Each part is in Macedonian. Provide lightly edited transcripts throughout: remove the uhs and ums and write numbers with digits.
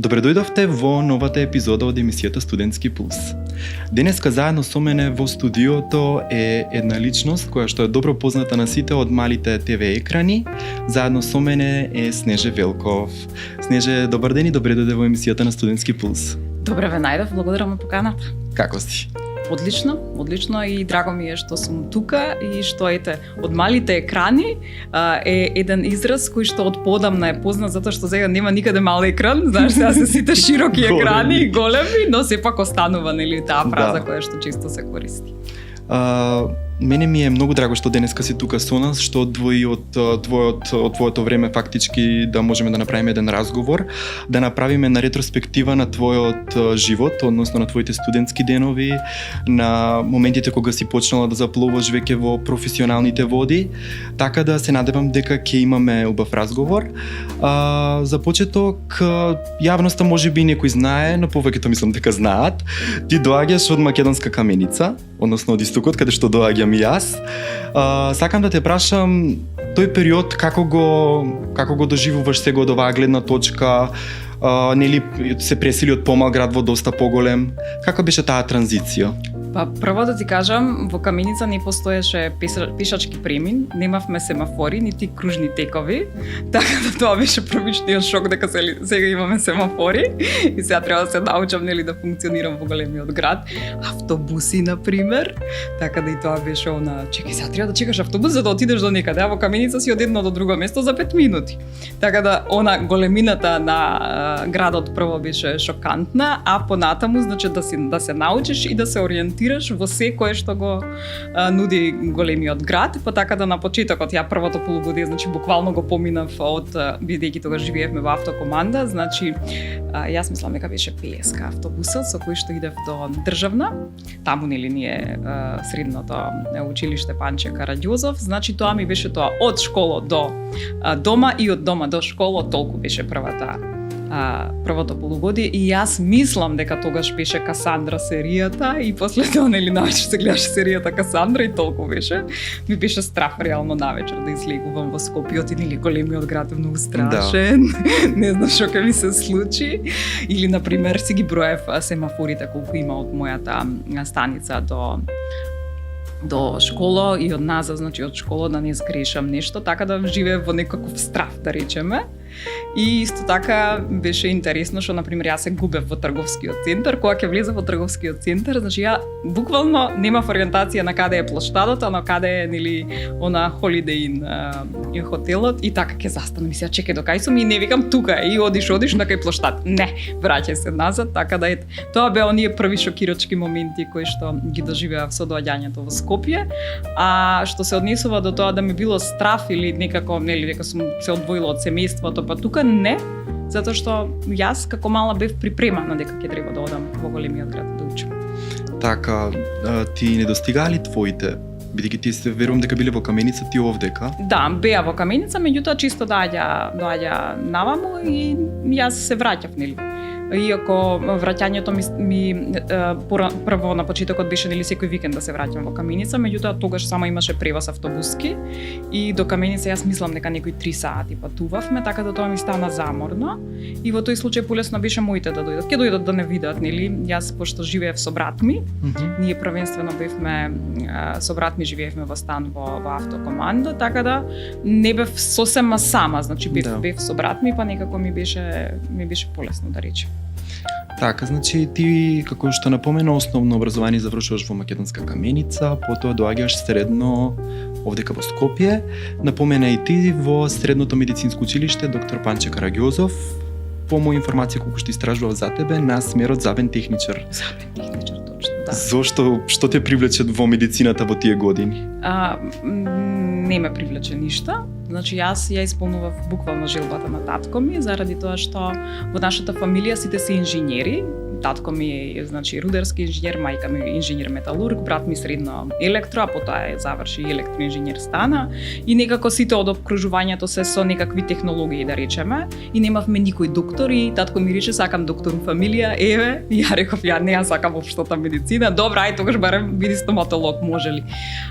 Добре дојдовте во новата епизода од емисијата Студентски пулс. Денеска заедно со мене во студиото е една личност која што е добро позната на сите од малите ТВ екрани. Заедно со мене е Снеже Велков. Снеже, добар ден и добре дојде во емисијата на Студентски пулс. Добре ве најдов, благодарам на поканата. Како си? Одлично и драго ми е што сум тука и што од малите екрани е еден израз кој што од подамна е познат затоа што сега нема никаде мал екран, знаеш, сега се сите широки екрани, големи, но сепак останува нели таа фраза која што често се користи. Мене ми е многу драго што денеска си тука со нас, што одвои од твоето време фактички да можеме да направиме еден разговор, да направиме на ретроспектива на твојот живот, односно на твоите студентски денови, на моментите кога си почнала да заплуваш веќе во професионалните води, така да се надевам дека ќе имаме убав разговор. За почеток, јавноста можеби некој знае, но повеќето мислам дека знаат. Ти доаѓаш од Македонска каменица, односно од истокот каде што доаѓам и јас. Сакам да те прашам тој период како го доживуваш сега од оваа гледна точка, нели се пресели од помал град во доста поголем. Како беше таа транзиција? Па прво да ти кажам, во Каменица не постоеше пешачки премин, немавме семафори, нити кружни текови, така да тоа беше првичниот шок дека сега имаме семафори и сега треба да се научам нели да функционирам во големиот град. Автобуси на пример, така да и тоа беше чекај, сега треба да чекаш автобус за да отидеш до некаде, а во Каменица си од едно до друго место за 5 минути. Така да големината на градот прво беше шокантна, а понатаму значи да се научиш и да се ориентираш во секое што го нуди големиот град, па така да на почетокот ја првото полугодие значи буквално го поминав од бидејќи тогаш живеевме во автокоманда, значи јас мислам дека беше ПСК автобусот со кој што идев до државна, таму нели ние средното училиште Панче Караѓозов, значи тоа ми беше тоа од школа до дома и од дома до школа, толку беше првото полугодие и јас мислам дека тогаш беше Касандра серијата и после тоа нели навечер се гледаше серијата Касандра и толку беше. Ми беше страх реално навечер да излегувам во Скопје, и нели големиот град е многу страшен. Да. Не знам што ќе ми се случи. Или на пример си ги броев семафорите колку има од мојата станица до школа и од назад, значи од школа да не сгрешам нешто, така да живеев во некаков страх, да речеме. И исто така беше интересно што на пример јас се губев во трговскиот центар, кога ќе влезав во трговскиот центар, значи ја буквално немав ориентација на каде е плоштадот, а на каде е нели она Holiday Inn хотелот и така ќе застанам и сега чекај до кај сум и не викам тука и одиш на кај плоштад. Не, враќај се назад, така да тоа беа оние први шокирачки моменти кои што ги доживеав со доаѓањето во Скопје, а што се однесува до тоа да ми било страф или некако нели дека сум се одвоила од семејството, па тука не, затоа што јас како мала бев припремана дека ќе треба да одам во големиот град да учам. Така, ти не достигали твоите, бидејќи ти се верувам дека биле во Каменица, ти овдека? Да, беа во Каменица, меѓутоа чисто доаѓа наваму и јас се враќав нели. Иако враќањето ми прво на почетокот беше нели секој викенд да се враќам во Каменица, меѓутоа тогаш само имаше превоз автобуски и до Каменица јас мислам дека некои 3 сати патувавме, така да тоа ми стана заморно и во тој случај полесно беше моите да дојдат. Ќе дојдат да не видат, нели? Јас пошто живеев со брат ми, ние првенствено бевме со брат ми живеевме во стан во автокоманда, така да не бев сосема сама, значи бев со брат ми, па некако ми беше полесно да речем. Така, значи ти, како што напомена, основно образование завршуваш во Македонска каменица, потоа доаѓаш средно овдека во Скопје. Напомена и ти во средното медицинско училиште доктор Панче Караѓозов. По моја информација колку што истражував за тебе на смерот забен техничар. Забен техничар, точно, да. Зошто, што те привлече во медицината во тие години? Не ме привлече ништо. Значи јас ја исполнував буквално желбата на татко ми заради тоа што во нашата фамилија сите се инженери. Татко ми е значи рудерски инженер, мајка ми е инженер металург, брат ми средно електро, а потоа заврши електроинженер стана и некако сите од обкружувањето се со некакви технологии да речеме и немавме никој доктор и татко ми рече сакам доктор у фамилија, еве, и ја реков ја сакам општата медицина. Добра, ај тогаш барем биди стоматолог, може ли?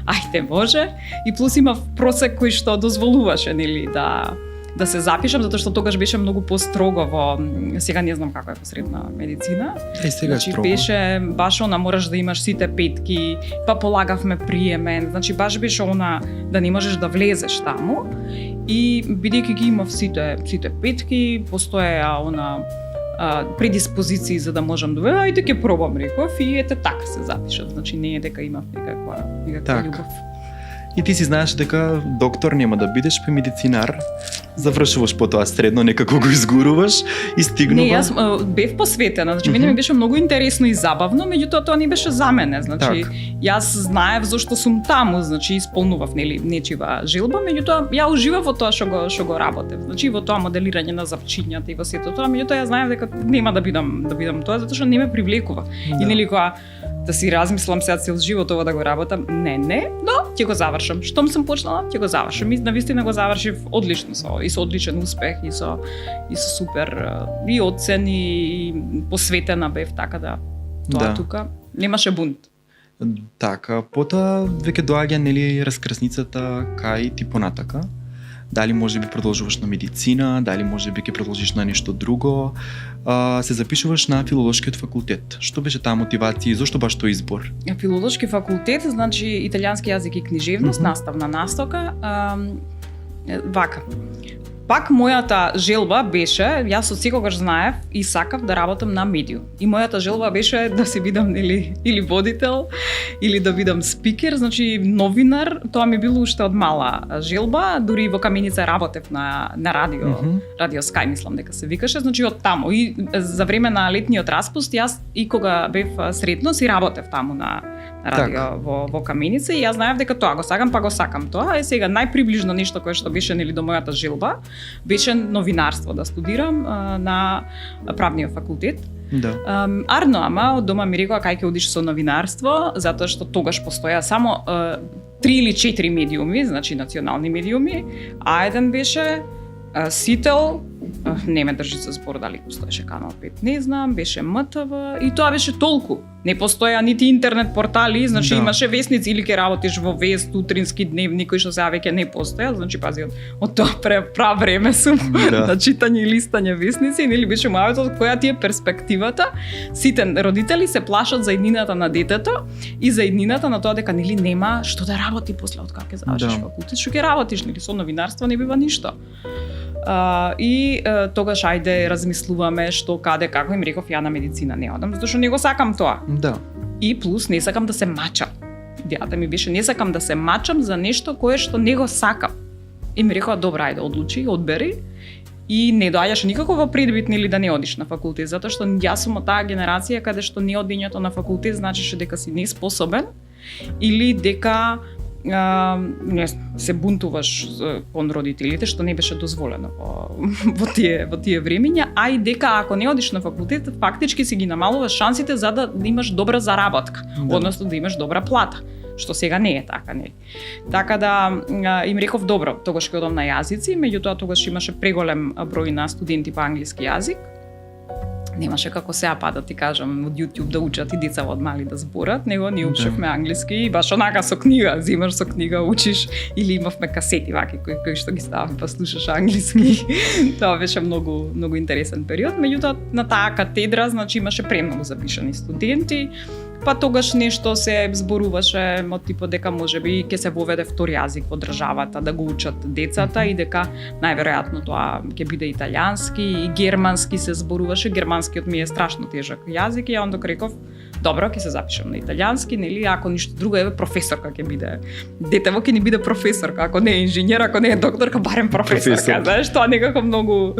Ајде, може. И плюс имав просек кој што дозволуваше нели да да се запишам затоа што тогаш беше многу построго во, сега не знам како е во средна медицина. Сега Значи строго. беше баш она мораш да имаш сите петки, па полагавме приемен, значи баш беше она да не можеш да влезеш таму и бидејќи ги имав сите петки, постоеа она предиспозиции за да можам да ајде ќе пробам, реков, и ете така се запишав, значи не е дека имав никаква Така. љубов. И ти си знаеш дека доктор нема да бидеш, па медицинар. Завршуваш потоа средно, некако го изгуруваш и стигнува. Не, јас бев посветена, значи мене ми беше многу интересно и забавно, меѓутоа тоа не беше за мене, значи Так. јас знаев зошто сум таму, значи исполнував нели нечива желба, меѓутоа ја уживав во тоа што го работев, значи во тоа моделирање на запчињата и во сето тоа, меѓутоа ја знаев дека нема да бидам тоа затоа што не ме привлекува. Да. И нели кога да си размислам сега цел живот ова да го работам, не, но ќе го завршам. Штом сум почнала, ќе го завршам. И навистина го завршив одлично со одличен успех и со супер и оцени и посветена бев, така да тоа Да. тука немаше бунт. Така, потоа веќе доаѓа нели раскрсницата кај ти понатака. Дали може би продолжуваш на медицина, дали може би ќе продолжиш на нешто друго. Се запишуваш на филолошкиот факултет. Што беше таа мотивација и зошто баш тој избор? Филолошки факултет, значи италијански јазик и книжевност, наставна настока. Вака. Пак мојата желба беше, јас од секогаш знаев и сакав да работам на медиум. И мојата желба беше да се бидам или водител, или да бидам спикер, значи новинар. Тоа ми било уште од мала желба, дури во Каменица работев на радио, радио Sky, мислам дека се викаше, значи од таму. И за време на летниот распуст јас и кога бев средно си работев таму на радио во Каменица и јас знаев дека тоа го сакам, па го сакам тоа. Сега најприближно нешто кое што беше нели до мојата желба беше новинарство, да студирам на правниот факултет. Да. Арно, ама од дома ми рекоа кај ќе одиш со новинарство, затоа што тогаш постоја само 3 или 4 медиуми, значи национални медиуми, а еден беше Сител, не ме држи за збор дали постоеше Канал 5, не знам, беше МТВ и тоа беше толку. Не постоја нити интернет портали, значи Да. имаше весници или ќе работиш во Вест, утрински дневник кој што сега веќе не постоја, значи пази од тоа прав време сум Да. на читање и листање весници, нели беше мојот која ти е перспективата. Сите родители се плашат за иднината на детето и за иднината на тоа дека нели нема што да работи после од кога ќе завршиш Да. факултет, што ќе работиш, нели со новинарство не бива ништо. Тогаш ајде размислуваме што каде како им реков ја на медицина не одам затоа што не го сакам тоа. Да. И плюс не сакам да се мачам. Идејата ми беше не сакам да се мачам за нешто кое што не го сакам. И ми рекоа добра ајде одлучи, одбери. И не доаѓаш никако во предвид нели да не одиш на факултет затоа што јас сум од таа генерација каде што не одењето на факултет значеше дека си неспособен или дека не се бунтуваш кон родителите што не беше дозволено во тие времиња, а и дека ако не одиш на факултет, фактички си ги намалуваш шансите за да имаш добра заработка, Да. односно да имаш добра плата, што сега не е така, нели. Така да им реков добро, тогаш ќе одам на јазици, меѓутоа тогаш имаше преголем број на студенти по англиски јазик. Немаше како сега па да ти кажам од YouTube да учат и деца од мали да зборат, него ние учевме англиски и баш онака со книга, земаш со книга учиш или имавме касети ваки кои што ги ставаме па слушаш англиски. Тоа беше многу интересен период, меѓутоа на таа катедра значи имаше премногу запишани студенти. Па тогаш нешто се зборуваше од типот дека можеби ќе се воведе втори јазик во државата да го учат децата и дека најверојатно тоа ќе биде италијански и германски се зборуваше. Германскиот ми е страшно тежок јазик и ја ондак реков добро, ќе се запишам на италијански, нели, ако ништо друго еве професорка ќе биде. Детево ќе ни биде професорка, ако не е инженер, ако не е докторка, барем професорка. Знаеш, тоа некако многу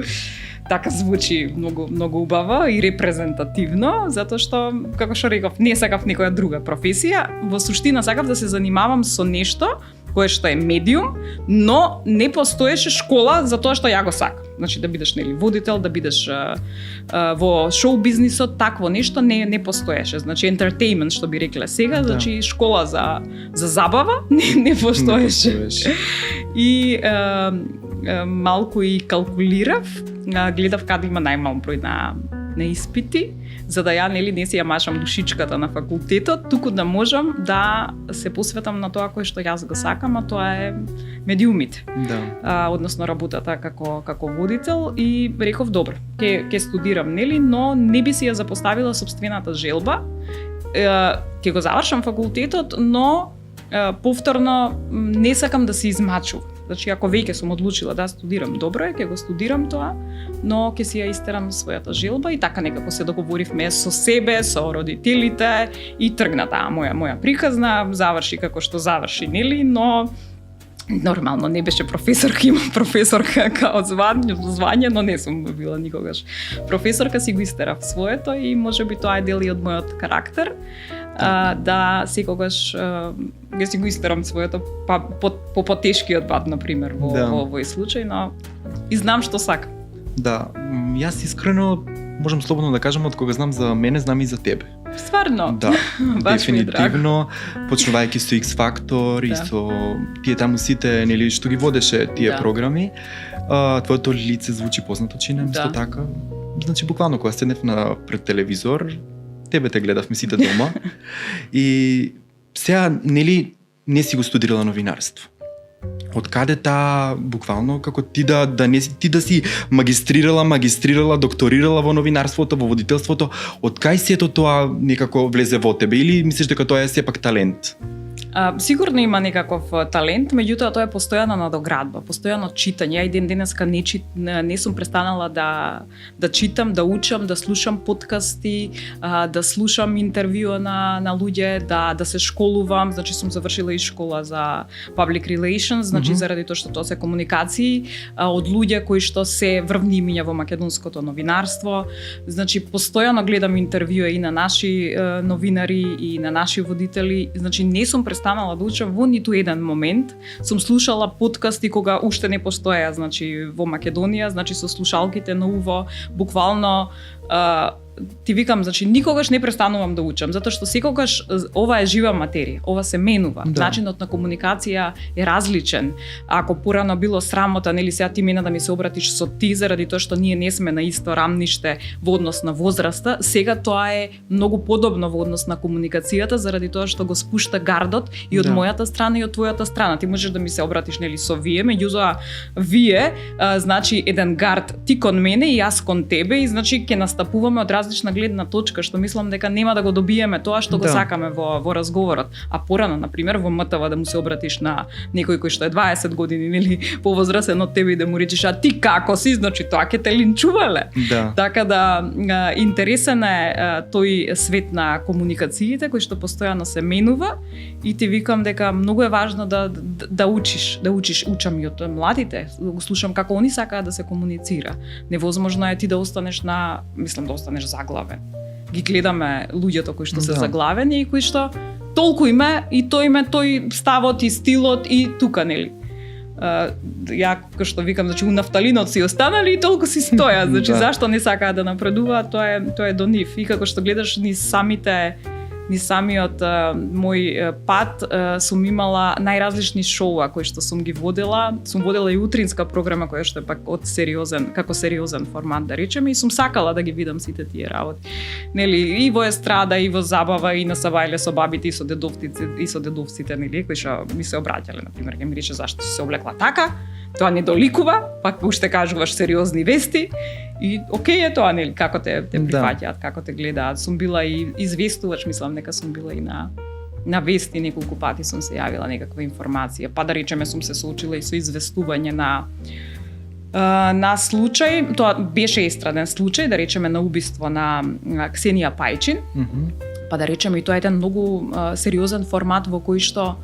така звучи многу убаво и репрезентативно, затоа што како што реков, не сакав некоја друга професија, во суштина сакав да се занимавам со нешто кое што е медиум, но не постоеше школа за тоа што ја го сакам. Значи да бидеш нели водител, да бидеш во шоу бизнисот, такво нешто не постоеше. Значи entertainment што би рекле сега, Да. значи школа за забава не постоеше. И малку и калкулирав, гледав каде има најмал број на на испити, за да ја не си ја машам душичката на факултетот, туку да можам да се посветам на тоа кое што јас го сакам, а тоа е медиумите. Да. Односно работата како водител, и реков добро, ќе студирам, но не би си ја запоставила сопствената желба. Ќе го завршам факултетот, но повторно не сакам да се измачувам. Значи, ако веќе сум одлучила да студирам, добро е, ќе го студирам тоа, но ќе си ја истерам својата желба, и така некако се договоривме со себе, со родителите, и тргна таа моја приказна, заврши како што заврши, но нормално не беше професорка, имам професорка као звање, но не сум била никогаш професорка, си го истерав своето, и можеби тоа е дел и од мојот карактер. Да секогаш ќе си го истерам своето по потешкиот пат, например, во овој случај, но и знам што сакам. Да, јас искрено можам слободно да кажам, од кога знам за мене, знам и за тебе. Стварно? Да, Баш ми е драго. дефинитивно, почнувајќи со X Factor и со тие таму сите, нели, што ги водеше тие програми, твоето лице звучи познато, чинем, исто така. Значи, буквално кога седнев пред телевизор, тебе те гледавме сите дома, и сега, нели, не си го студирала новинарство. Од каде буквално, како ти да си магистрирала, докторирала во новинарството, во водителството, од кај сето тоа некако влезе во тебе, или мислиш дека тоа е сепак талент? Сигурно има некаков талент, меѓутоа тоа е постојана надоградба, постојано читање. Ја и денеска не сум престанала да читам, да учам, да слушам подкасти, да слушам интервјуа на луѓе, да се школувам. Значи сум завршила и школа за public relations, значи заради тоа што тоа се комуникации од луѓе кои што се врвни имиња во македонското новинарство. Значи постојано гледам интервјуа и на наши новинари и на наши водители. Значи не сум престанала да учам во ниту еден момент. Сум слушала подкасти кога уште не постоеа, значи во Македонија, значи со слушалките на УВО, буквално ти викам, значи никогаш не престанувам да учам, затоа што секогаш ова е жива материја, ова се менува. Начинот на комуникација е различен. Ако порано било срамота, нели сега ти мена да ми се обратиш со ти заради тоа што ние не сме на исто рамниште во однос на возраста, сега тоа е многу подобно во однос на комуникацијата заради тоа што го спушта гардот и од мојата страна и од твојата страна. Ти можеш да ми се обратиш нели со вие, меѓутоа вие значи еден гард ти кон мене и јас кон тебе, и значи ќе настапуваме од различна гледна точка, што мислам дека нема да го добиеме тоа што го сакаме во разговорот. А порано, например, во МТВ да му се обратиш на некој кој што е 20 години или повозрасен од тебе и да му речеш а ти како си, значи тоа ќе те линчувале. Така да интересен е тој свет на комуникациите кој што постојано се менува, и ти викам дека многу е важно да учиш, учам и од младите, го слушам како они сакаат да се комуницира. Невозможно е ти да останеш заглавен. Ги гледаме луѓето кои што се заглавени и кои што толку име и тој ставот и стилот и тука, нели. Ја како што викам, значи у нафталинот си останали и толку си стоја, значи зашто не сакаат да напредуваат, тоа е до нив. И како што гледаш ни самиот мој пат, сум имала најразлични шоуа кои што сум ги водела. Сум водела и утринска програма која што е пак како сериозен формат, да речеме, и сум сакала да ги видам сите тие работи. Нели, и во естрада, и во забава, и на сабајле со бабите, и со дедовците, нели, кои што ми се обраќале, например, ќе ми рече зашто се облекла така, тоа не доликува, пак уште кажуваш сериозни вести, и окей е тоа, нели, како те прифаќаат, како те гледаат. Сум била и известувач, мислам дека сум била и на вести, неколку пати сум се јавила некаква информација, па да речеме сум се соочила и со известување на случај, тоа беше естраден случај, да речеме на убиство на Ксенија Пајчин, па да речеме и тоа е еден многу сериозен формат во кој што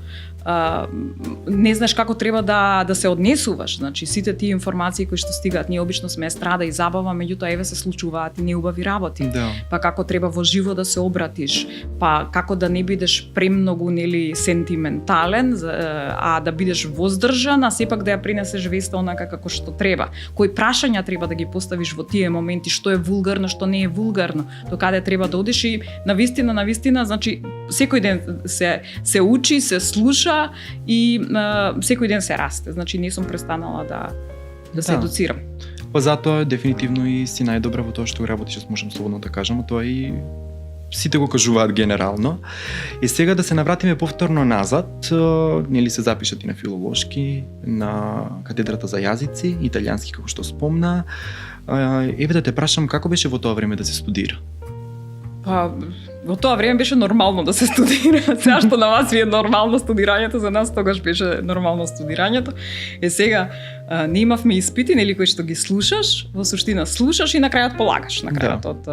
не знаеш како треба да се однесуваш, значи сите тие информации кои што стигаат, ние обично сме естрада и забава, меѓутоа еве се случуваат и неубави работи. Па како треба во живо да се обратиш, па како да не бидеш премногу, нели, сентиментален, а да бидеш воздржан, а сепак да ја пренесеш веста онака како што треба. Кои прашања треба да ги поставиш во тие моменти, што е вулгарно, што не е вулгарно, до каде треба да одиш, и навистина, значи секој ден се учи, се слуша и секој ден се расте. Значи не сум престанала да се едуцирам. Па затоа дефинитивно и си најдобра во тоа што работиш, можам слободно да кажам, а тоа и сите го кажуваат генерално. И сега да се навратиме повторно назад, нели се запиша ти на филолошки, на катедрата за јазици, италијански како што спомна. Еве да те прашам како беше во тоа време да се студира? Па, во тоа време беше нормално да се студира. Сега што на вас ви е нормално студирањето, за нас тогаш беше нормално студирањето. Сега не имавме испити, нели, кои што ги слушаш, во суштина слушаш и на крајот полагаш. На крајот од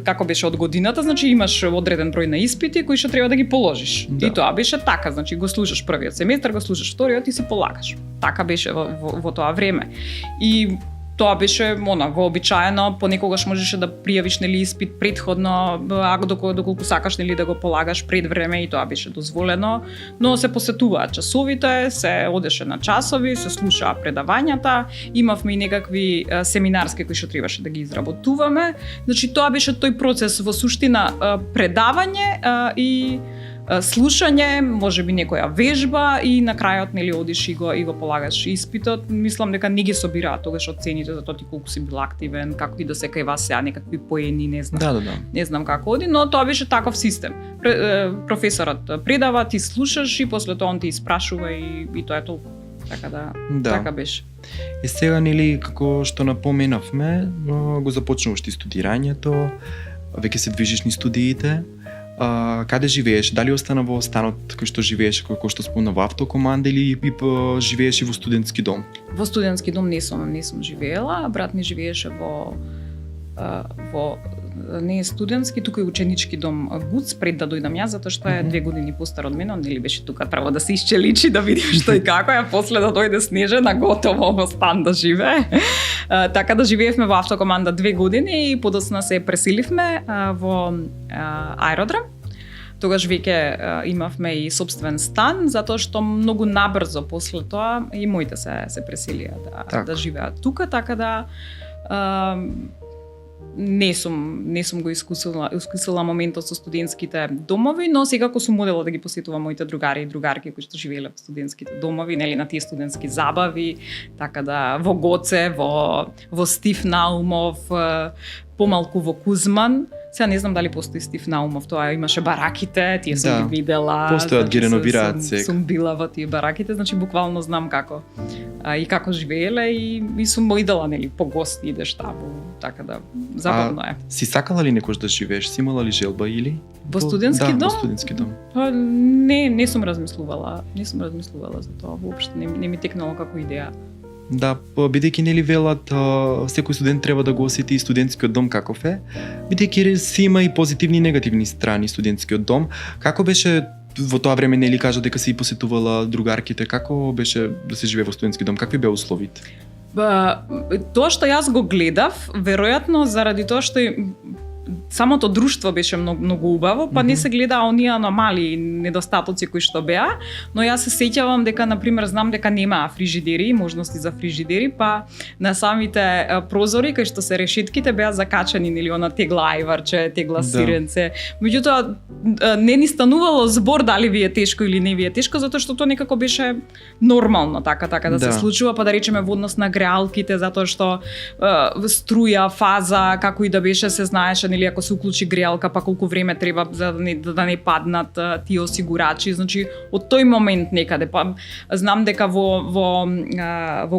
како беше од годината, значи имаш одреден број на испити кои што треба да ги положиш. И тоа беше така, значи го слушаш првиот семестар, го слушаш вториот и си полагаш. Така беше во тоа време. И тоа беше вообичаено, понекогаш можеше да пријавиш нели испит предходно, доколку сакаш нели да го полагаш пред време и тоа беше дозволено, но се посетуваа часовите, се одеше на часови, се слушаа предавањата, имавме и некакви семинарски кои што требаше да ги изработуваме. Значи тоа беше тој процес во суштина предавање и слушање, можеби некоја вежба и на крајот нели одиш и го полагаш испитот. Мислам дека не ги собираат тогаш оцените за тоа ти колку си бил активен, како и да се кај вас сега некакви поени, не знам. Да. Не знам како оди, но тоа беше таков систем. Професорот предава, ти слушаш и после тоа он ти испрашува и тоа е толку. Така така беше. И сега нели како што напоменавме, го започнуваш ти студирањето, веќе се движиш низ студиите. Каде живееш? Дали остана во станот кој што живееш, кој што спомна во автокоманда или живееш и во студентски дом? Во студентски дом не сум живеела, брат ми живееше во не е студентски, тука е ученички дом ГУЦ, пред да дојдам јас, затоа што е 2 години постар од мене, он нели беше тука, право да се исчеличи, да видим што и како е, после да дојде Снежана готово во стан да живее. Така да живеевме во автокоманда 2 години и подоцна се преселивме во аеродром. Тогаш веќе имавме и собствен стан, затоа што многу набрзо после тоа и моите се преселија да живеат тука, така да не сум го искусила моментот со студентските домови, но секако сум модела да ги посетувам моите другари и другарки кои што живееле во студентските домови, нели на тие студентски забави, така да во Гоце, во Стив Наумов, помалку во Кузман. Сега не знам дали постои Стив Наумов, тоа имаше бараките, тие сум ги видела. Постојат, ги реновираат сега. Сум била во тие бараките, значи буквално знам како и како живееле и сум идела нели по гости идеш таму, така да забавно е. Си сакала ли некош да живееш? Си имала ли желба или? Во студентски дом? Во студентски дом. Не сум размислувала за тоа, воопшто не ми текнало како идеја. Да, бидејќи нели велат секој студент треба да го осети и студентскиот дом каков е, бидејќи си има и позитивни и негативни страни студентскиот дом. Како беше во тоа време, нели кажа дека си посетувала другарките, како беше да се живее во студентски дом, какви беа условите? Тоа што јас го гледав, веројатно заради тоа што самото друштво беше многу убаво, па не се гледаа оние аномалии, недостатоци кои што беа, но јас се сеќавам дека на пример знам дека немаа фрижидери, можности за фрижидери, па на самите прозори кај што се решетките беа закачани нели она тегла ајварче, тегла сиренце. Меѓутоа не ни станувало збор дали ви е тешко или не ви е тешко, затоа што тоа некако беше нормално така да се случува, па да речеме во однос на греалките, затоа што струја, фаза, како и да беше се знаеше или ако се уклучи греалка, па колку време треба за да не паднат тие осигурачи, значи од тој момент некаде, па знам дека во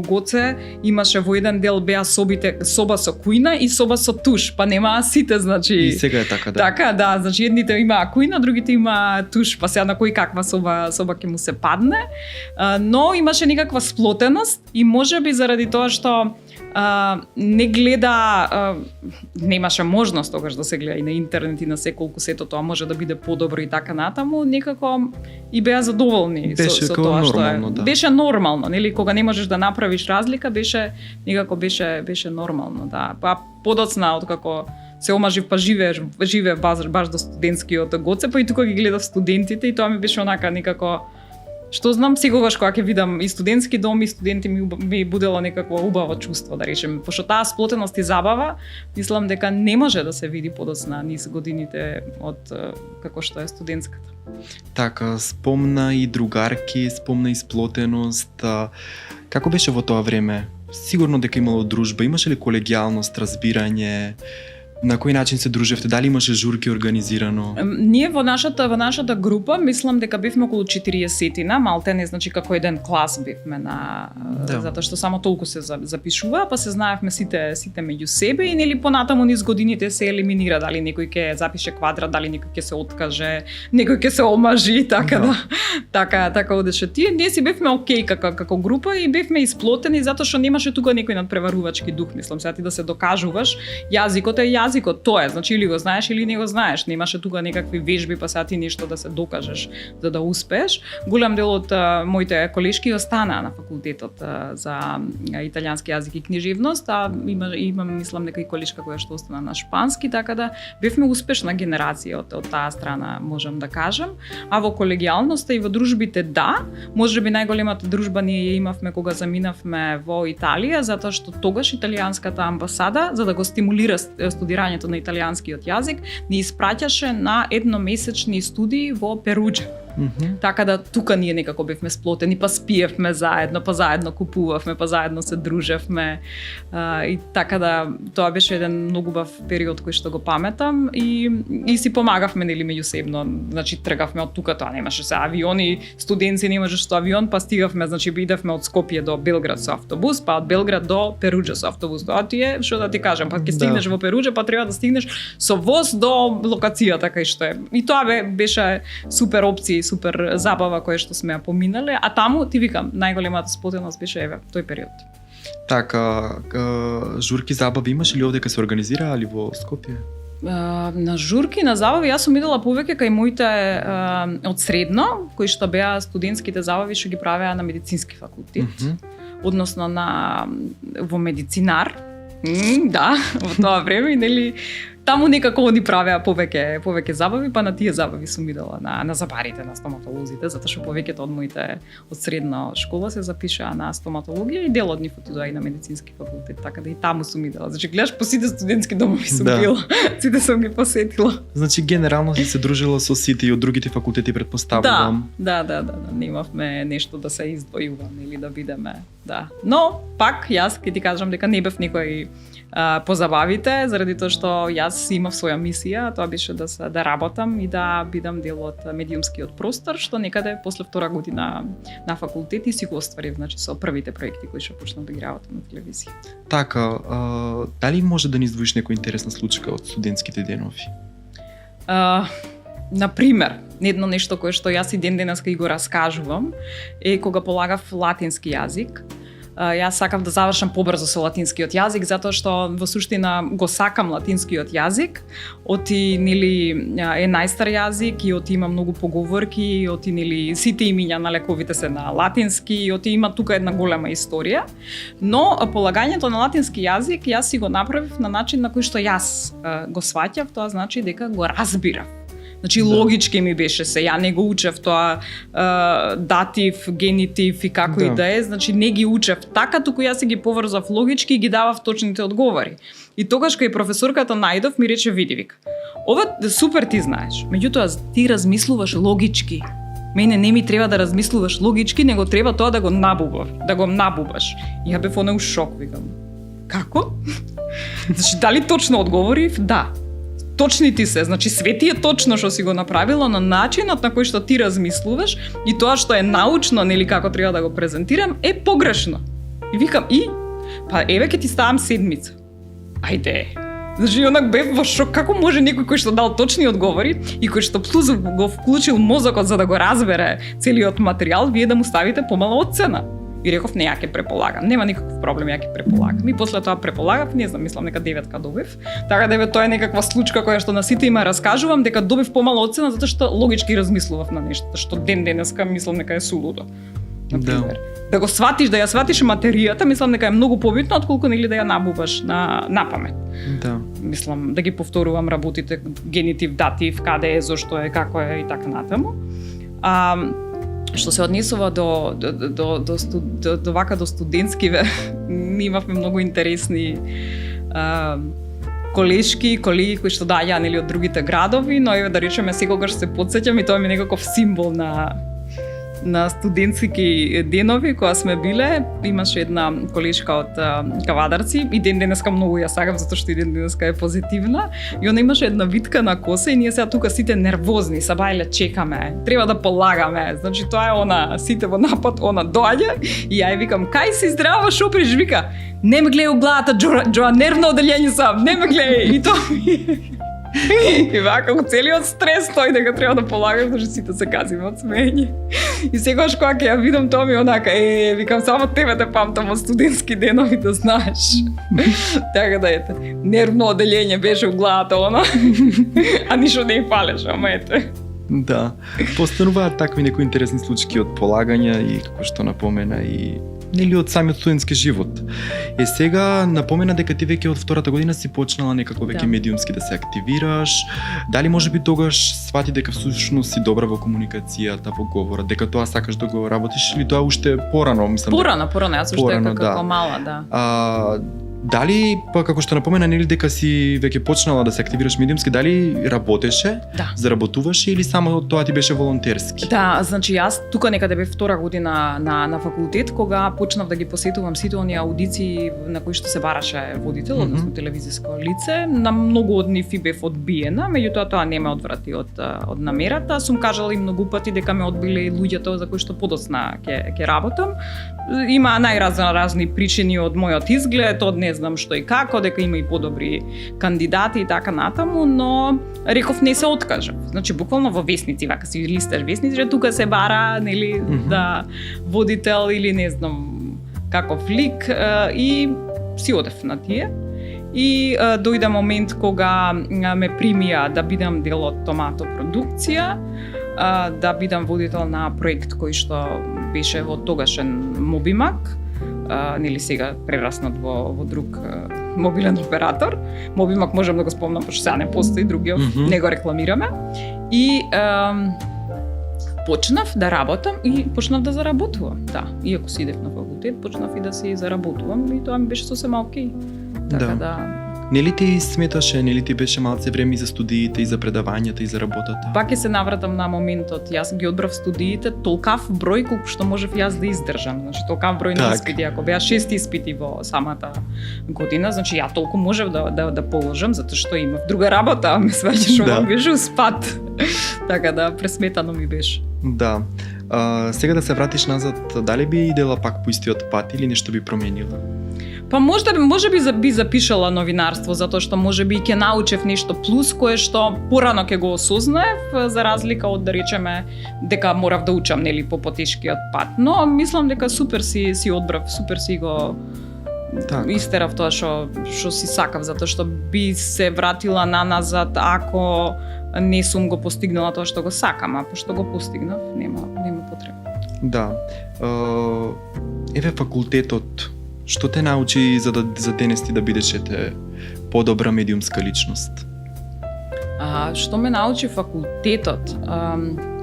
Гоце имаше во еден дел беа соба со кујна и соба со туш, па немаа сите, значи. И сега е така, да. Така, да, значи едните имаа кујна, другите имаа туш, па сега на кој каква соба ќе му се падне, но имаше некаква сплотеност и можеби заради тоа што не гледа, немаше можност тогаш да се гледа и на интернет и на се колку сето тоа може да биде подобро и така натаму, некако и беа задоволни со тоа што е. Да. Беше нормално, нели, кога не можеш да направиш разлика, беше нормално, да. Па подоцна откако се омажив, па живеев баш до студентскиот Гоце, па и тука ги гледав студентите и тоа ми беше онака некако. Што знам, секогаш кога ќе видам и студентски дом и студенти ми будело некакво убаво чувство, да речем, пошто таа сплотеност и забава, мислам дека не може да се види подоцна низ годините од како што е студентската. Така, спомна и другарки, спомна и сплотеност. Како беше во тоа време? сигурно дека имало дружба, имаше ли колегијалност, разбирање? На кој начин се дружевте? Дали имаше журки организирано? Ние во нашата група, мислам дека бевме околу 40-тина, малте не значи како еден клас бевме затоа што само толку се запишува, па се знаевме сите меѓу себе и нели понатаму низ годините се елиминира дали некој ќе запише квадрат, дали некој ќе се откаже, некој ќе се омажи, така одеше тие. Ние си бевме окей како група и бевме исплотени затоа што немаше тука некој надпреварувачки дух, мислам, сега ти да се докажуваш, јазикот е јазикот, тоа е, значи или го знаеш или не го знаеш. Немаше тука некакви вежби, па сега ти нешто да се докажеш за да успееш. Голем дел од моите колешки останаа на факултетот за италијански јазик и книжевност, а имам мислам нека и колешка која што остана на шпански, така да бевме успешна генерација од таа страна, можам да кажам. А во колегијалноста и во дружбите можеби најголемата дружба ние имавме кога заминавме во Италија, затоа што тогаш италијанската амбасада за да го стимулира студирањето на италијанскиот јазик ни испраќаше на едномесечни студии во Перуџа. Така да тука ние некако бевме сплотени, па спиевме заедно, па заедно купувавме, па заедно се дружевме и така да тоа беше еден многу бав период кој што го паметам и си помагавме нели меѓусебно. Значи тргавме од тука, тоа немаше се авиони, студенци немаше што авион, па стигавме, значи идевме од Скопје до Белград со автобус, па од Белград до Перуџа со автобус. Тоа ти е, што да ти кажам, па ќе стигнеш во Перуџа, па треба да стигнеш со воз до локацијата кај што е. И тоа беше супер опција, супер забава која што сме ја поминале, а таму ти викам, најголемата сплотеност беше тој период. Така, журки забави имаш ли овде кај се организира али во Скопје? На журки, на забави, јас сум идела повеќе кај моите од средно, кои што беа студентските забави што ги правеа на медицински факултет, односно во медицинар. Да, во тоа време, нели, таму некако они правеа повеќе забави, па на тие забави сум идела на забарите на стоматолозите, затоа што повеќето од моите од средна школа се запишаа на стоматологија и дел од нив отидоа и на медицински факултет, така да и таму сум идела. Значи гледаш по сите студентски домови сум била, сите сум ги посетила. Значи генерално си се дружила со сите и од другите факултети претпоставувам. Да, немавме нешто да се издвојуваме или да бидеме, да. Но пак јас ќе ти кажам дека не бев некој по забавите, заради тоа што јас имав своја мисија, тоа беше да работам и да бидам дел од медиумскиот простор, што некаде после втора година на факултет и си го остварив, значи со првите проекти кои што почнав да ги работам на телевизија. Така, дали може да ни издвоиш некоја интересна случка од студентските денови? Например, едно нешто кое што јас и ден денес го раскажувам е кога полагав латински јазик. Јас сакав да завршам побрзо со латинскиот јазик затоа што во суштина го сакам латинскиот јазик. Оти нели е најстар јазик и оти има многу поговорки, и оти нели сите имиња на лековите се на латински, и оти има тука една голема историја. Но полагањето на латински јазик јас си го направив на начин на кој што јас го сваќав, тоа значи дека го разбирав. Значи логички ми беше се, ја не го учев тоа датив, генитив и како и да е, значи не ги учев така, туку јас си ги поврзав логички и ги давав точните одговори. И тогаш кај професорката најдов ми рече види вика, ова супер ти знаеш, меѓутоа ти размислуваш логички. Мене не ми треба да размислуваш логички, него треба тоа да го набубаш. И ја бев у шок, викам. Како? Значи дали точно одговорив? Да. Точни ти се, значи све ти е точно што си го направила, но начинот на кој што ти размислуваш и тоа што е научно, нели како треба да го презентирам, е погрешно. И викам, па еве ќе ти ставам седмица. Ајде. Значи онак бев во шок, како може некој кој што дал точни одговори и кој што плюс го вклучил мозокот за да го разбере целиот материјал, вие да му ставите помала оцена. И реков, не, ја ќе преполагам. Нема никаков проблем, ја ќе преполагам. И после тоа преполагав, не знам, мислам нека 9 добив. Така да тоа е некаква случка која што на сите има раскажувам, дека добив помала оцена затоа што логички размислував на нешто, што ден денеска мислам нека е сулудо. Например. Да го сватиш, да ја сватиш материјата, мислам дека е многу побитно отколку нели да ја набубаш на памет. Да. Мислам да ги повторувам работите генитив, датив, каде е, зошто е, како е и така натаму. Што се однесува до вака до студентскиве, имавме многу интересни колешки, колеги кои што доаѓаа нели од другите градови, но еве да речеме секогаш се потсеќам и тоа ми е некаков символ на на студентски денови кога сме биле, имаше една колешка од Кавадарци и ден денеска многу ја сакам затоа што и ден денеска е позитивна. И она имаше една витка на коса и ние сега тука сите нервозни, са бајле чекаме, треба да полагаме. Значи тоа е она, сите во напад, она доаѓа и ја викам кај си здрава, шо приш, вика не ме гледај у главата, Джоа, нервно оделение сам, не ме гледај. И тоа и вака во целиот стрес тој дека треба да полагам, зашто сите се казиме од смење. И секогаш кога ќе ја видам тоа ми онака, викам само тебе те памтам од студентски денови да знаеш. Така да ете, нервно оделение беше у главата она, а ништо не ја фалеше, ама ете. Да, постануваат такви некои интересни случаи од полагања и како што напомена и нели од самиот студентски живот. Сега напомена дека ти веќе од втората година си почнала некако веќе медиумски да се активираш. Дали можеби тогаш свати дека всушност си добра во комуникацијата, во говорот, дека тоа сакаш да го работиш или тоа уште порано, мислам? Порано, јас уште како мала, да. Дали, па како што напомена, нели дека си веќе почнала да се активираш медиумски, дали работеше, заработуваше или само тоа ти беше волонтерски? Да, значи јас тука некаде бев втора година на факултет, кога почнав да ги посетувам сите оние аудиции на кои што се бараше водител, односно телевизиско лице. На многу од нив и бев одбиена, меѓутоа тоа не ме одврати од намерата. Сум кажала и многу пати дека ме одбиле луѓето за кои што подоцна ќе работам. Има најразни причини од мојот изглед, од не знам што и како, дека има и подобри кандидати и така натаму, но реков не се откажав. Значи буквално во весници, вака си листаш весници, тука се бара, нели, да водител или не знам каков лик и си одев на тие. И дојде момент кога ме примија да бидам дел од Томато продукција, да бидам водител на проект кој што беше во тогашен Мобимак, нели сега прераснат во друг мобилен оператор. Мобимак можам да го спомнам, пошто сега не постои, другиот не го рекламираме. И почнав да работам и почнав да заработувам. Да, иако си идев на факултет, почнав и да си заработувам и тоа ми беше сосема окей. Така да. Нели ти сметаше, нели ти беше малце време и за студиите, и за предавањата, и за работата? Пак ќе се навратам на моментот. Јас ги одбрав студиите толкав број колку што можев јас да издржам. Значи толкав број на испити, ако беа 6 испити во самата година, значи ја толку можев да положам затоа што имав друга работа, ме сваќаш, ова беше успат. Така да пресметано ми беше. Да. Сега да се вратиш назад, дали би идела пак по истиот пат или нешто би променила? Па може би запишала новинарство, затоа што може би ќе научев нешто плюс кое што порано ќе го осознаев, за разлика од да речеме дека морав да учам нели по потешкиот пат. Но мислам дека супер си одбрав, супер си го истерав тоа што си сакав, затоа што би се вратила наназад ако не сум го постигнала тоа што го сакам, а пошто го постигнав, нема потреба. Да. Еве факултетот, што те научи за денес ти да бидеш подобра медиумска личност? Што ме научи факултетот?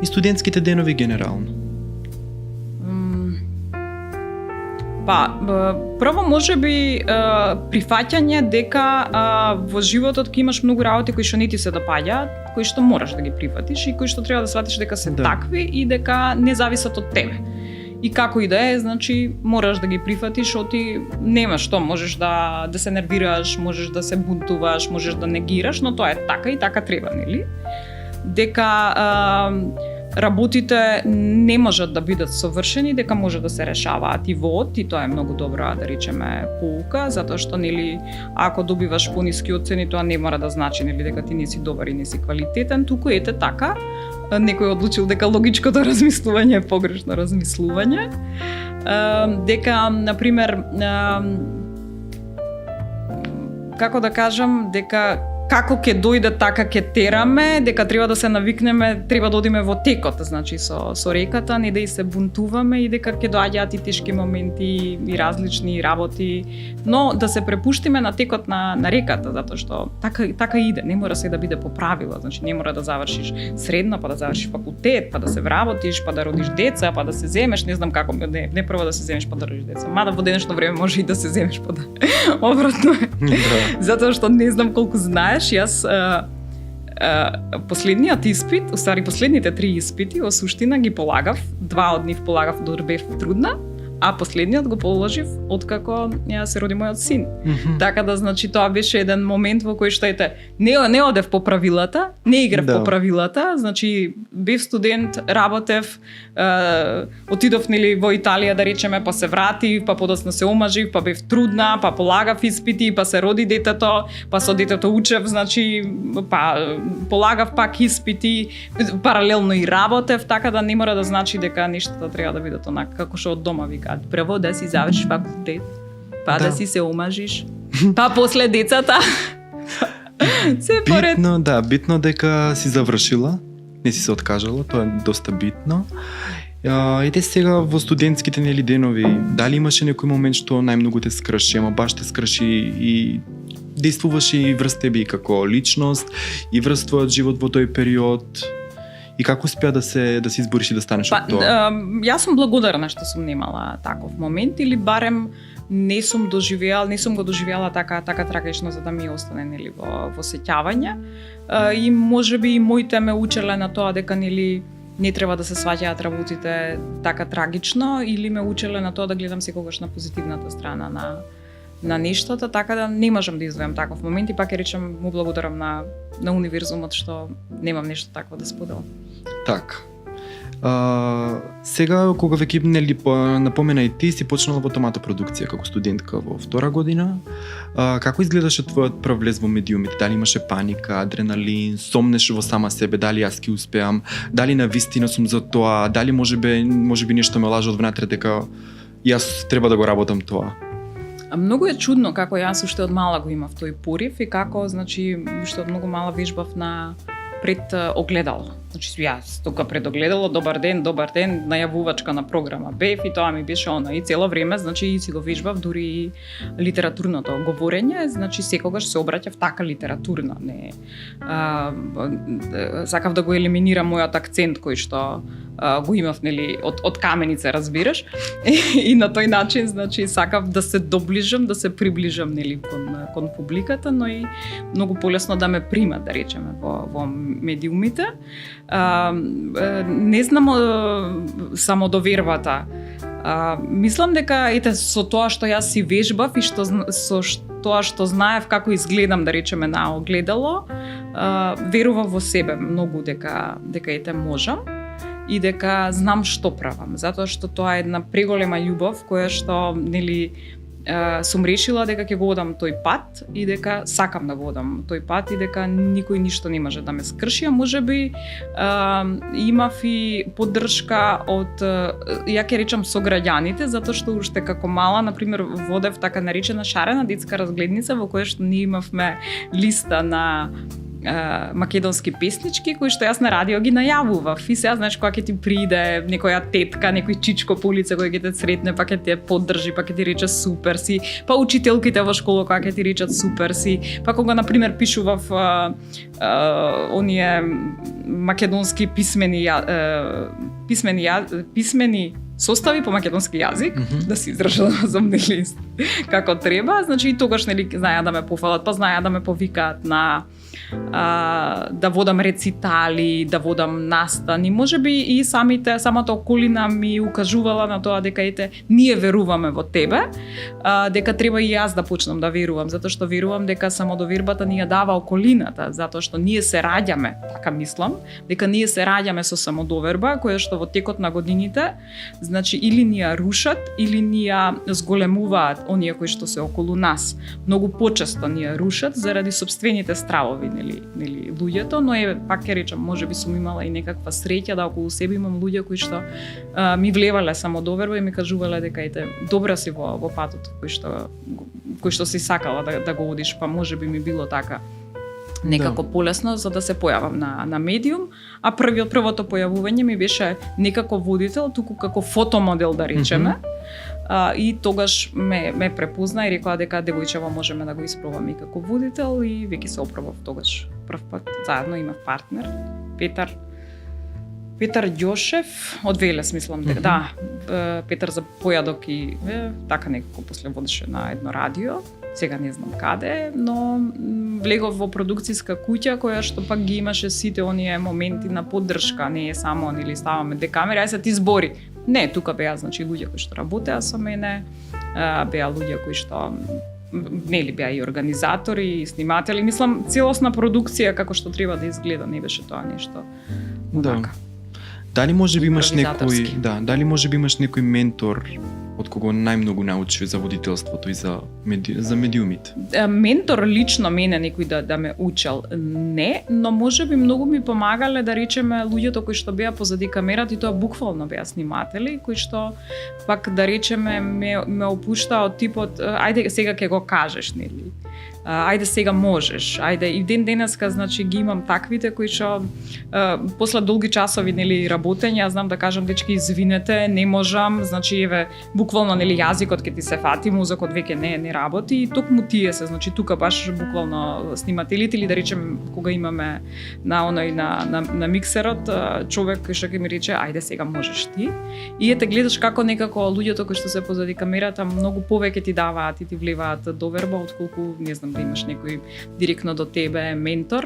И студентските денови генерално. Прво може би прифаќање дека во животот ќе имаш многу работи кои што не ти се допаѓаат, кои што мораш да ги прифатиш и кои што треба да сватиш дека се такви и дека не зависат од тебе. И како и да е, значи мораш да ги прифатиш, оти нема што, можеш да се нервираш, можеш да се бунтуваш, можеш да негираш, но тоа е така и така треба, нели? Дека работите не можат да бидат совршени, дека може да се решаваат и во од, и тоа е многу добра, да речеме, поука, затоа што нели ако добиваш пониски оцени, тоа не мора да значи нели дека ти не си добар и не си квалитетен, туку ете така. Некој одлучил дека логичкото размислување е погрешно размислување. Дека, например, како да кажам, дека како ќе дојде така ќе тераме, дека треба да се навикнеме, треба да одиме во текот, значи со реката, не да и се бунтуваме и дека ќе доаѓаат и тешки моменти и различни работи, но да се препуштиме на текот на реката, затоа што така иде, не мора се да биде по правила, значи не мора да завршиш средно, па да завршиш факултет, па да се вработиш, па да родиш деца, па да се земеш, не знам како, не прво да се земеш па да родиш деца. Мада во денешно време може и да се земеш па да обратно е. Затоа што не знам колку знаеш, јас последниот испит, уствари последните 3 испити, во суштина ги полагав, 2 од нив полагав додека бев трудна, а последниот го положив откако ја се роди мојот син. Така да, значи, тоа беше еден момент во кој што не одев по правилата, не играв по правилата, значи, бев студент, работев, отидов нели во Италија, да речеме, па се вратив, па подоцна се омажив, па бев трудна, па полагав испити, па се роди детето, па со детето учев, значи, па полагав пак испити, паралелно и работев, така да не мора да значи дека нештата треба да бидат онака како што од дома вика. Прво да си завршиш факултет, па да си се омажиш, па после децата. Се поред. Битно дека си завршила, не си се откажала, тоа е доста битно. Ете сега во студентските нели денови, дали имаше некој момент што најмногу те скрши, ама баш те скрши и действуваше и врз тебе како личност, и врз твојот живот во тој период? И како успеа да се избориш и да станеш од тоа? Јас сум благодарна што сум немала таков момент, или барем не сум го доживеала така трагично за да ми остане нели во сеќавање. И можеби и моите ме учеле на тоа дека нели не треба да се сваќаат работите така трагично, или ме учеле на тоа да гледам секогаш на позитивната страна на нештата, така да не можам да издвојам таков момент и пак ќе речем му благодарам на универзумот што немам нешто такво да споделам. Так. Сега кога веќе нели напомена и ти си почнала во томатопродукција како студентка во 2 година. Како изгледаше твојот прв влез во медиумите? Дали имаше паника, адреналин, сомнеш во сама себе, дали јас ќе успеам, дали навистина сум за тоа, дали можеби нешто ме лаже од внатре дека јас треба да го работам тоа? Многу е чудно како јас уште од мала го имав тој порив и како, значи, уште од многу мала вежбав пред огледало. Значи, јас тука пред огледало, добар ден, најавувачка на програма бев и тоа ми беше она и цело време, значи и си го вежбав, дури и литературното говорење, значи секогаш се обраќав така литературно, не сакав да го елиминирам мојот акцент кој што го имав нели од каменица, разбираш. И на тој начин, значи сакав да се доближам, да се приближам нели кон публиката, но и многу полесно да ме примат, да речеме, во медиумите. Не знам само довербата. Мислам дека со тоа што јас си вежбав и тоа што знаев како изгледам, да речеме, на огледало, верував во себе многу дека можам и дека знам што правам, затоа што тоа е една преголема љубов која што нели сум решила дека ќе го одам тој пат и дека сакам да го одам тој пат и дека никој ништо не може да ме скрши, а можеби имав и поддршка од, ја ќе речам, сограѓаните, затоа што уште како мала, например, водев така наречена шарена детска разгледница во која што ние имавме листа на македонски песнички кои што јас на радио ги најавував. И сега, знаеш, кога ќе ти приде некоја тетка, некој чичко по улица кој ќе те сретне, па ќе те поддржи, па ќе ти рече супер си, па учителките во школа кога ќе ти речат супер си, па кога на пример пишував оние македонски писмени состави по македонски јазик, да се изражам нели како треба, значи и тогаш нели знаеа да ме пофалат, па знаеа да ме повикаат на да водам рецитали, да водам настани, можеби и самата околина ми укажувала на тоа дека ние веруваме во тебе, дека треба и јас да почнам да верувам, затоа што верувам дека самодовербата ни ја дава околината, затоа што ние се раѓаме, така мислам, дека ние се раѓаме со самодоверба, која што во текот на годините, значи или ни ја рушат, или ни ја зголемуваат оние кои што се околу нас. Многу почесто ни ја рушат заради сопствените стравови, нели луѓето, но пак ќе речам, можеби сум имала и некаква среќа да околу себе имам луѓе кои што ми влевале самодоверба и ми кажувале дека добра си во патот кој што си сакала да го одиш, па можеби ми било така некако полесно за да се појавам на медиум, а првото појавување ми беше некако водител, туку како фотомодел, да речеме. И тогаш ме препозна и рекла дека девојчево можеме да го испробаме и како водител и веќе се опробав тогаш прв пат. Заедно имав партнер, Петар Ѓошев од Велес, мислам дека. Да, Петар за појадок и така некако после водеше на едно радио. сега не знам каде, но влегов во продукцијска куќа која што пак ги имаше сите оние моменти на поддршка, не е само нели ставаме декамери, ај се ти збори. Не, тука беа значи луѓе кои што работеа со мене, беа луѓе кои што нели беа и организатори, и сниматели, мислам целосна продукција како што треба да изгледа, не беше тоа нешто. Да. Така. Дали можеби имаш Импровизаторски. дали можеби имаш некој ментор од кого најмногу научи за водителството и за медиумите? Ментор лично мене некој да ме учел не, но можеби многу ми помагале да речеме луѓето кои што беа позади камерата и тоа буквално беа сниматели кои што пак да речеме ме опуштаа од типот ајде сега ќе го кажеш нели. Ајде сега можеш, ајде и ден денеска значи ги имам таквите кои што после долги часови нели работење, јас знам да кажам дечки извинете, не можам, значи еве буквално нели јазикот ќе ти се фати, мозокот веќе не работи и токму тие се, значи тука баш буквално снимателите или да речем кога имаме на оној на миксерот човек кој што ќе ми рече ајде сега можеш ти и ете гледаш како некако луѓето кои што се позади камерата многу повеќе ти даваат и ти влеваат доверба отколку не знам да имаш некој директно до тебе ментор,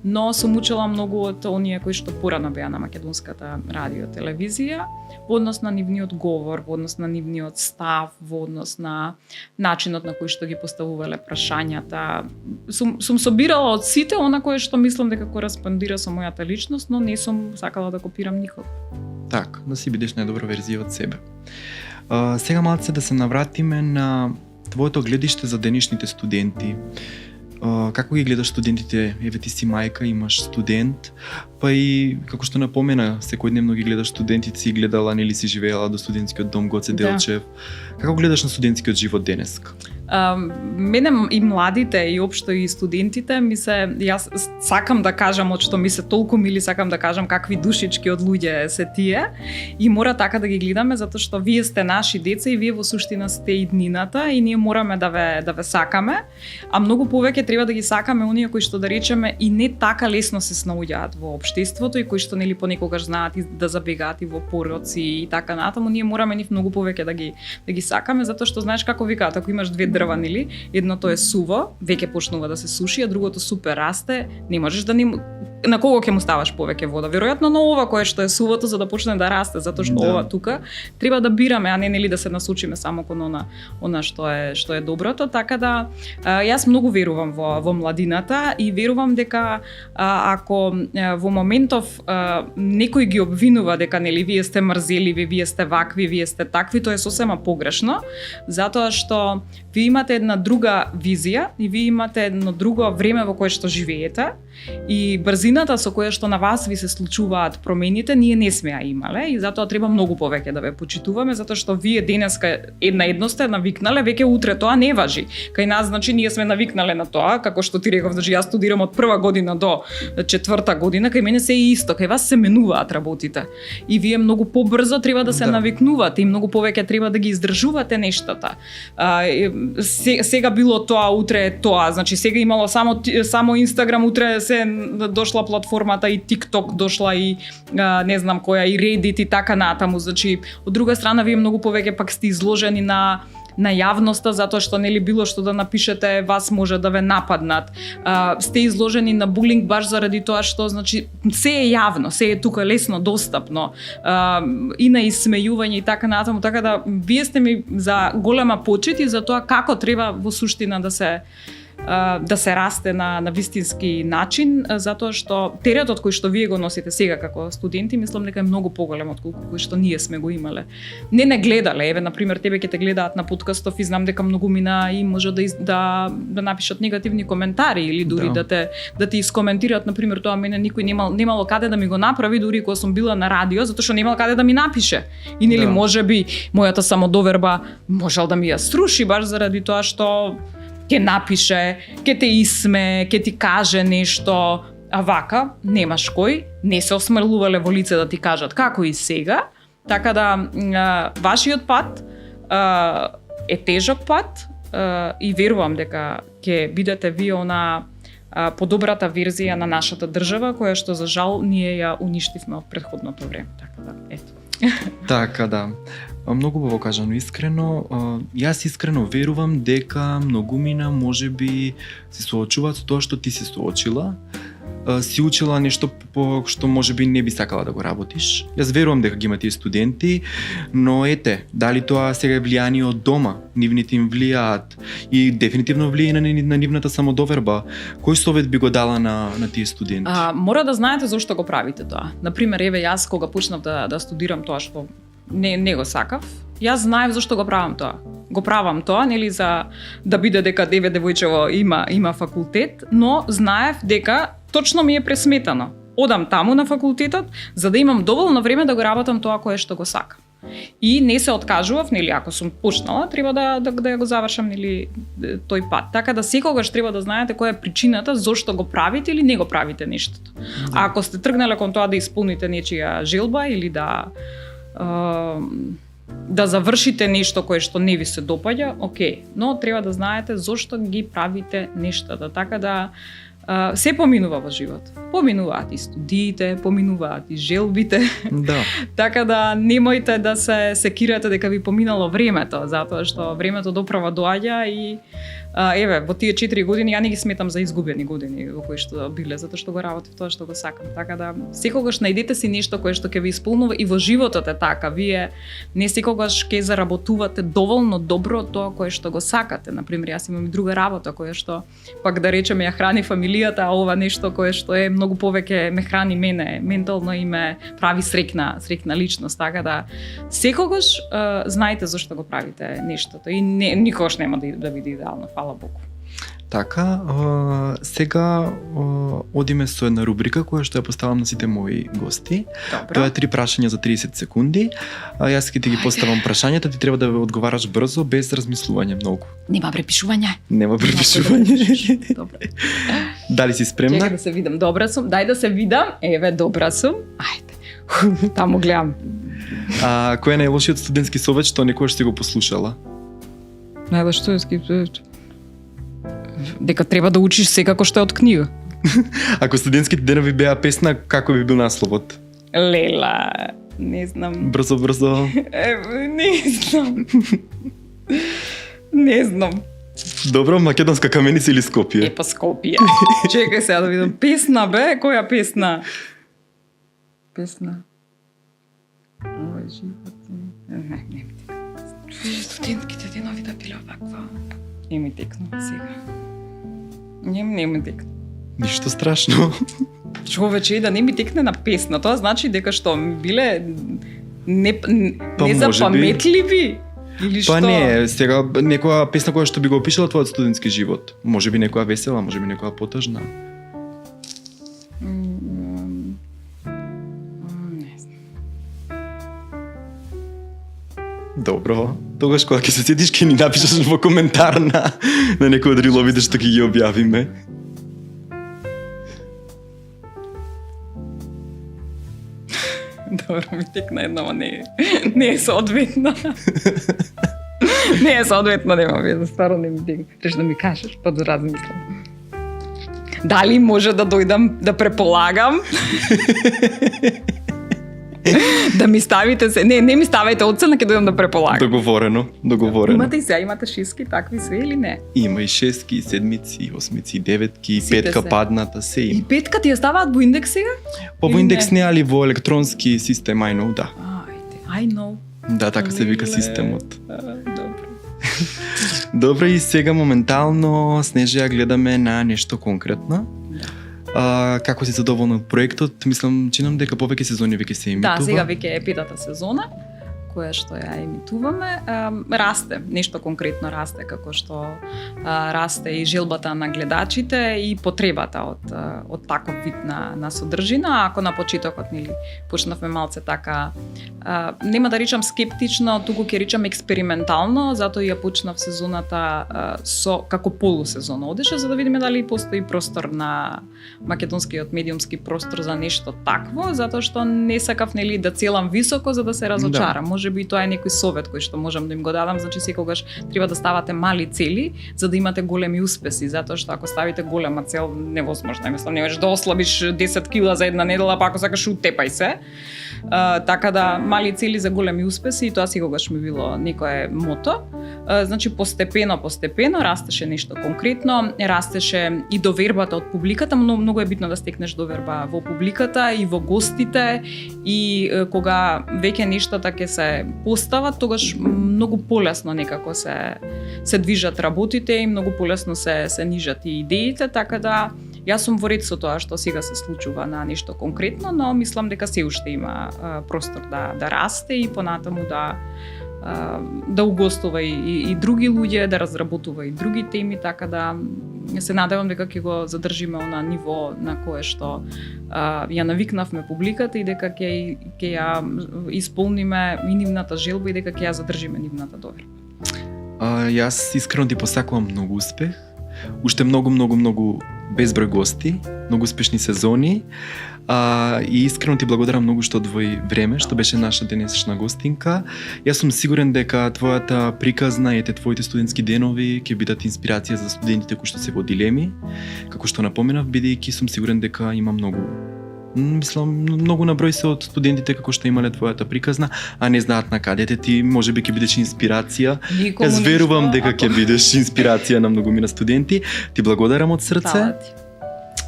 но сум учела многу од оние кои што порано беа на македонската радио телевизија, во однос на нивниот говор, во однос на нивниот став, во однос на начинот на кој што ги поставувале прашањата. Сум собирала од сите она кое што мислам дека кореспондира со мојата личност, но не сум сакала да копирам никого. Так, да си бидеш најдобра верзија од себе. Сега малце да се навратиме на твоето гледиште за денешните студенти. Како ги гледаш студентите? Еве ти си мајка, имаш студент, па и како што напомена, секојдневно ги гледаш студентите, си гледала нели си живеела до студентскиот дом Гоце Делчев. Како гледаш на студентскиот живот денеска? Мене и младите и општо и студентите јас сакам да кажам од што ми се толку мили, сакам да кажам какви душички од луѓе се тие и мора така да ги гледаме затоа што вие сте наши деца и вие во суштина сте и днината и ние мораме да ве сакаме, а многу повеќе треба да ги сакаме оние кои што да речеме и не така лесно се снаоѓаат во општеството и кои што нели понекогаш знаат и да забегаат и во пороци и така натаму, ние мораме нив многу повеќе да ги сакаме затоа што знаеш како викаат, ако имаш две дрва нели, едното е суво, веќе почнува да се суши, а другото супер расте, не можеш да на кого ќе му ставаш повеќе вода? Веројатно на ова кое што е сувото за да почне да расте, затоа што ова тука треба да бираме, а не нели да се насочиме само кон она што е доброто, така да јас многу верувам во младината и верувам дека ако во моментов некој ги обвинува дека нели вие сте мрзеливи, вие сте вакви, вие сте такви, тоа е сосема погрешно, затоа што вие имате една друга визија и вие имате едно друго време во кое што живеете и брзината со која што на вас ви се случуваат промените, ние не сме ја имале и затоа треба многу повеќе да ве почитуваме, затоа што вие денеска едно сте навикнале, веќе утре тоа не важи. Кај нас, значи, ние сме навикнале на тоа, како што ти реков, значи, јас студирам од прва година до четврта година, кај мене се е исто, кај вас се менуваат работите. И вие многу побрзо треба да се навикнувате и многу повеќе треба да ги издржувате нештата. Сега било тоа, утре е тоа, значи сега имало само Инстаграм, утре се дошла платформата и TikTok, дошла и не знам која и Reddit и така натаму, значи од друга страна вие многу повеќе пак сте изложени на јавноста затоа што нели било што да напишете вас може да ве нападнат. Сте изложени на булинг баш заради тоа што значи се е јавно, се е тука лесно достапно и на исмејување и така натаму, така да вие сте ми за голема почит и за тоа како треба во суштина да се расте на вистински начин, затоа што теретот кој што вие го носите сега како студенти, мислам дека е многу поголем од колку кој што ние сме го имале. Не гледале, еве на пример тебе ќе те гледаат на подкастов и знам дека многу мина и може да напишат негативни коментари или дури да те искоментираат, на пример тоа мене никој немало каде да ми го направи дури кога сум била на радио, затоа што немал каде да ми напише. И нели можеби мојата самодоверба можел да ми ја сруши баш заради тоа што ќе напише, ќе те исме, ќе ти каже нешто, а вака немаш кој, не се осмелувале во лице да ти кажат како и сега, така да вашиот пат е тежок пат и верувам дека ќе бидете вие она подобрата верзија на нашата држава, која што за жал ние ја уништивме од претходното време, така да, ето. Така да. Многу убаво кажано, искрено. Јас искрено верувам дека многумина можеби се соочуваат со тоа што ти се соочила. Си учила нешто по што можеби не би сакала да го работиш. Јас верувам дека ги има тие студенти, но ете, дали тоа сега е влијание од дома, нивните им влијаат и дефинитивно влијае на нивната самодоверба. Кој совет би го дала на тие студенти? Мора да знаете зошто го правите тоа. Например, еве јас кога почнав да студирам тоа што не го сакав, јас знаев зошто го правам тоа. Го правам тоа, нели, за да биде дека деве девојчево има факултет, но знаев дека точно ми е пресметано. Одам таму на факултетот за да имам доволно време да го работам тоа кое што го сакам. И не се откажував, нели, ако сум почнала, треба да ја го завршам, нели, тој пат. Така да секогаш треба да знаете која е причината зошто го правите или не го правите нештото. А ако сте тргнале кон тоа да исполните нечија желба или да завршите нешто кое што не ви се допаѓа, окей, но треба да знаете зошто ги правите нештата, така да се поминува во живот. Поминуваат и студиите, поминуваат и желбите. Да. Така да немојте да се секирате дека ви поминало времето, затоа што времето доправа доаѓа и еве, во тие 4 години ја не ги сметам за изгубени години во кои што биле, затоа што го работев тоа што го сакам. Така да секогаш најдете си нешто кое што ќе ви исполнува и во животот е така. Вие не секогаш ќе заработувате доволно добро тоа кое што го сакате. Например, јас имам и друга работа која што пак да речеме ја храни фамилијата, а ова нешто кое што е многу повеќе ме храни мене, ментално и ме прави среќна личност. Така да секогаш знаете зашто го правите нештото и никогаш нема да биде идеално. Фала Богу. Така, сега одиме со една рубрика која што ја поставам на сите мои гости. Добро. Тоа е 3 прашања за 30 секунди. Јас ќе ти ги поставам прашањата, ти треба да одговараш брзо, без размислување многу. Нема препишување. Нема препишување. Добро. Дали си спремна? Чекај да се видам. Добра сум. Дај да се видам. Еве, добра сум. Ајде. Таму гледам. Кој е најлошиот студентски совет што некогаш си го послушала? Најлош студентски совет. Дека треба да учиш секако што е од книга. Ако студентските денови беа песна, како би бил насловот? Лела, не знам. Брзо. Не знам. Не знам. Добро, Македонска каменица или Скопје? Па Скопје. Чекај сега да видам. Песна бе, која песна? Песна. Овој живот. Не ми текна. Студентските денови да биле оваква. Не ми текна сега. Не ми текна. Ништо страшно. Човече, и да не ми текне на песна, тоа значи дека што биле не можеби. запаметливи или што? Па не, сега некоја песна која што би го опишала твојот студентски живот. Можеби некоја весела, можеби некоја потажна. Не знам. Добро. Тогаш кога ќе се сетиш ќе ни напишеш во коментар на некој од риловите што ќе ги објавиме. Добро, ми текна едно, не е соодветно. Не е соодветно, нема веза, стварно не ми текна. Треш да ми кажеш, па да размислам. Дали може да дојдам да преполагам? Да ми ставите се... Не ми ставајте оцена, ќе дојдам да преполагам. Договорено. Имате и сега, имате шестки, такви све или не? Има и шестки, и седмици, и осмици, и деветки, и Сите петка се. падната, се има. И петка ти ја ставаат во индекс сега? Па во Или индекс не? не, али во електронски систем, I know, да. Ајде, I know. Да, така се вика Леле. системот. Добро. Добро, и сега моментално, Снежа, ја гледаме на нешто конкретно. Како си задоволна од проектот? Мислам, чинам дека повеќе сезони веќе се емитува. Да, сега веќе е петата сезона која што ја емитуваме, расте, нешто конкретно расте, како што расте и желбата на гледачите и потребата од таков вид на содржина. Ако на почетокот нели почнавме малце така, нема да речам скептично, туку ќе речам експериментално, затоа ја почнав сезоната како полусезона одеше, за да видиме дали постои простор на македонскиот медиумски простор за нешто такво, затоа што не сакав нели да целам високо за да се разочарам. Да. Можеби тоа е некој совет кој што можам да им го дадам, значи секогаш треба да ставате мали цели за да имате големи успеси, затоа што ако ставите голема цел невозможно е, мислам, не можеш да ослабиш 10 кила за една недела, па ако сакаш утепај се. Така да, мали цели за големи успеси, и тоа секогаш ми било некое мото. Значи, постепено растеше нешто конкретно, растеше и довербата од публиката, но многу е битно да стекнеш доверба во публиката и во гостите, и кога веќе нештата ќе се постават, тогаш многу полесно некако се движат работите и многу полесно се нижат и идеите, така да јас сум во ред со тоа што сега се случува на нешто конкретно, но мислам дека се уште има простор да расте и понатаму да угостува и други луѓе, да разработува и други теми, така да се надевам дека ќе го задржиме на ниво на кое што ја навикнавме публиката и дека ќе ја исполниме и нивната желба и дека ќе ја задржиме нивната доверба. Јас искрено ти посакувам многу успех, уште многу безброј гости, многу успешни сезони, и искрено ти благодарам многу што одвои време, што беше наша денесешна гостинка. Јас сум сигурен дека твојата приказна и твоите студентски денови ќе бидат инспирација за студентите кои што се во дилеми, како што напоменав, бидејќи сум сигурен дека има многу на број се од студентите како што имале твојата приказна, а не знаат на каде ти, можеби ќе бидеш инспирација. Јас верувам дека ќе бидеш инспирација на многумина студенти. Ти благодарам од срце.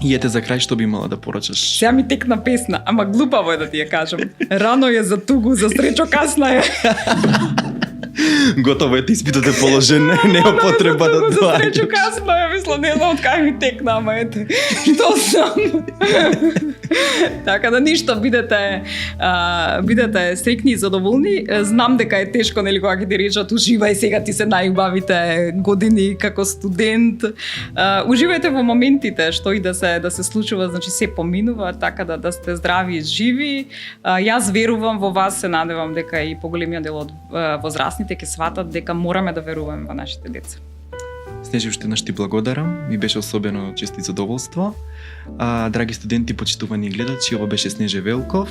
И ете за крај што би имала да порачаш? Сега ми текна песна, ама глупаво е да ти ја кажам. Рано е за тугу, за среќо касна е. Готово е, испитот е положен, нема потреба да доаѓаш. За среќо касно е, мислам, не знам од кај ми текна, ама ете, што знам. Така да ништо, бидете среќни и задоволни. Знам дека е тешко, нели, кога ќе ти речат уживај, сега ти се најубавите години како студент. Уживајте во моментите, што и да се случува, значи се поминува, така да сте здрави и живи. Јас верувам во вас, се надевам дека и поголемиот дел од возрастните ќе сватат дека мораме да веруваме во нашите деца. Снежи, уште еднаш ти благодарам, ми беше особено често и задоволство. Драги студенти, почитувани гледачи, ова беше Снеже Велков.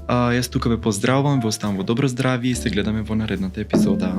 Јас тука ве поздравувам, ве оставам во добро здравје и се гледаме во наредната епизода.